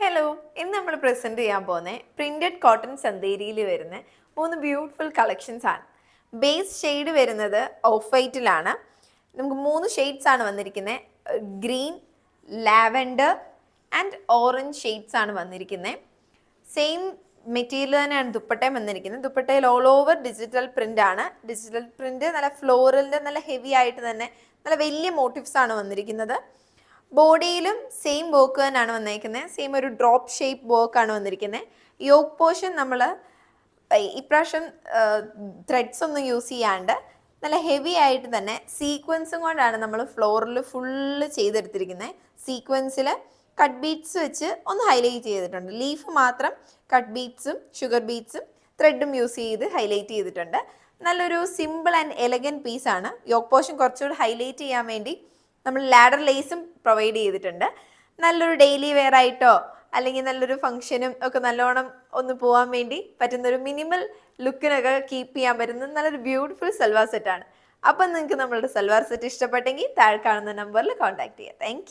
Hello, ഇന്ന് നമ്മൾ present ചെയ്യാൻ പോകുന്നത് പ്രിന്റഡ് കോട്ടൺ ചന്തേരിയിൽ വരുന്ന 3 ബ്യൂട്ടിഫുൾ കളക്ഷൻസ് ആണ്. ബേസ് ഷെയ്ഡ് വരുന്നത് ഓഫ് വൈറ്റിലാണ്. നമുക്ക് 3 ഷെയ്ഡ്സ് ആണ് വന്നിരിക്കുന്നത്. Green, lavender and orange shades ആണ് വന്നിരിക്കുന്നത്. സെയിം മെറ്റീരിയൽ തന്നെയാണ് ദുപ്പട്ടയും വന്നിരിക്കുന്നത്. ദുപ്പട്ടയിൽ ഓൾ ഓവർ ഡിജിറ്റൽ പ്രിന്റ് ആണ്. ഡിജിറ്റൽ പ്രിന്റ് നല്ല ഫ്ലോറലിൻ്റെ നല്ല ഹെവി ആയിട്ട് തന്നെ നല്ല വലിയ മോട്ടീവ്സ് ആണ് വന്നിരിക്കുന്നത്. ബോഡിയിലും സെയിം വർക്ക് തന്നെയാണ് വന്നിരിക്കുന്നത്. സെയിം ഒരു ഡ്രോപ്പ് ഷേപ്പ് വർക്കാണ് വന്നിരിക്കുന്നത്. യോക്ക് പോർഷൻ നമ്മൾ ഇപ്രാവശ്യം ത്രെഡ്സ് ഒന്നും യൂസ് ചെയ്യാണ്ട് നല്ല ഹെവി ആയിട്ട് തന്നെ സീക്വൻസും കൊണ്ടാണ് നമ്മൾ ഫ്ലോറിൽ ഫുള്ള് ചെയ്തെടുത്തിരിക്കുന്നത്. സീക്വൻസിൽ കട്ട് ബീഡ്സ് വെച്ച് ഒന്ന് ഹൈലൈറ്റ് ചെയ്തിട്ടുണ്ട്. ലീഫ് മാത്രം കട്ട് ബീഡ്സും ഷുഗർ ബീഡ്സും ത്രെഡും യൂസ് ചെയ്ത് ഹൈലൈറ്റ് ചെയ്തിട്ടുണ്ട്. നല്ലൊരു സിമ്പിൾ ആൻഡ് എലഗൻറ്റ് പീസാണ്. യോക്ക് പോർഷൻ കുറച്ചുകൂടി ഹൈലൈറ്റ് ചെയ്യാൻ വേണ്ടി നമ്മൾ ലാഡർ ലേസും പ്രൊവൈഡ് ചെയ്തിട്ടുണ്ട്. നല്ലൊരു ഡെയിലി വെയർ ആയിട്ടോ അല്ലെങ്കിൽ നല്ലൊരു ഫംഗ്ഷനും ഒക്കെ നല്ലോണം ഒന്ന് പോകാൻ വേണ്ടി പറ്റുന്നൊരു മിനിമൽ ലുക്കിനൊക്കെ കീപ്പ് ചെയ്യാൻ പറ്റുന്ന നല്ലൊരു ബ്യൂട്ടിഫുൾ സൽവാർ സെറ്റാണ്. അപ്പം നിങ്ങൾക്ക് നമ്മളുടെ സൽവാർ സെറ്റ് ഇഷ്ടപ്പെട്ടെങ്കിൽ താഴെ കാണുന്ന നമ്പറിൽ കോൺടാക്ട് ചെയ്യാം. താങ്ക്